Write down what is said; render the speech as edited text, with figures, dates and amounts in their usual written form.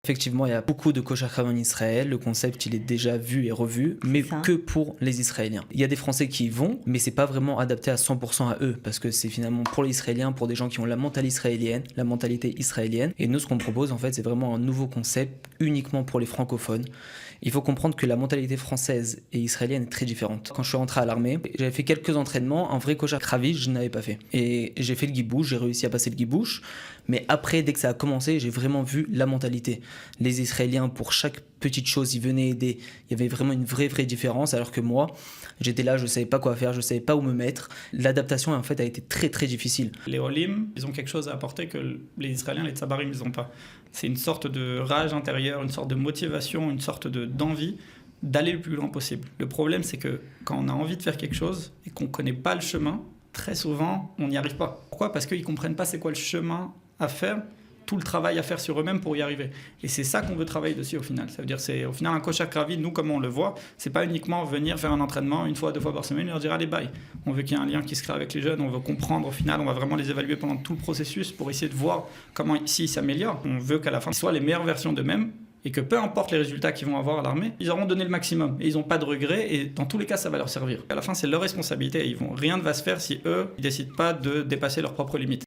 Effectivement, il y a beaucoup de Koshachram en Israël. Le concept, il est déjà vu et revu, mais que pour les Israéliens. Il y a des Français qui y vont, mais c'est pas vraiment adapté à 100% à eux, parce que c'est finalement pour les Israéliens, pour des gens qui ont la mentalité israélienne. Et nous, ce qu'on propose, en fait, c'est vraiment un nouveau concept uniquement pour les francophones. Il faut comprendre que la mentalité française et israélienne est très différente. Quand je suis rentré à l'armée, j'avais fait quelques entraînements. Un vrai Koshachravi, je n'avais pas fait. Et j'ai fait le guibouche, j'ai réussi à passer le guibouche. Mais après, dès que ça a commencé, j'ai vraiment vu la mentalité. Les Israéliens, pour chaque petite chose, ils venaient aider. Il y avait vraiment une vraie différence, alors que moi, j'étais là, je ne savais pas quoi faire, je ne savais pas où me mettre. L'adaptation, en fait, a été très difficile. Les Olim, ils ont quelque chose à apporter que les Israéliens, les Tsabarim, ils n'ont pas. C'est une sorte de rage intérieure, une sorte de motivation, une sorte d'envie d'aller le plus loin possible. Le problème, c'est que quand on a envie de faire quelque chose et qu'on ne connaît pas le chemin, très souvent, on n'y arrive pas. Pourquoi ? Parce qu'ils ne comprennent pas c'est quoi le chemin à faire, tout le travail à faire sur eux-mêmes pour y arriver. Et c'est ça qu'on veut travailler dessus au final. Ça veut dire c'est au final un Koshachravi, nous comme on le voit, c'est pas uniquement venir faire un entraînement une fois, 2 fois par semaine et leur dire allez bye. On veut qu'il y ait un lien qui se crée avec les jeunes, on veut comprendre au final, on va vraiment les évaluer pendant tout le processus pour essayer de voir comment ici ils s'améliorent. On veut qu'à la fin ils soient les meilleures versions d'eux-mêmes et que peu importe les résultats qu'ils vont avoir à l'armée, ils auront donné le maximum et ils n'ont pas de regrets et dans tous les cas ça va leur servir. À la fin c'est leur responsabilité et rien ne va se faire si eux ils décident pas de dépasser leurs propres limites.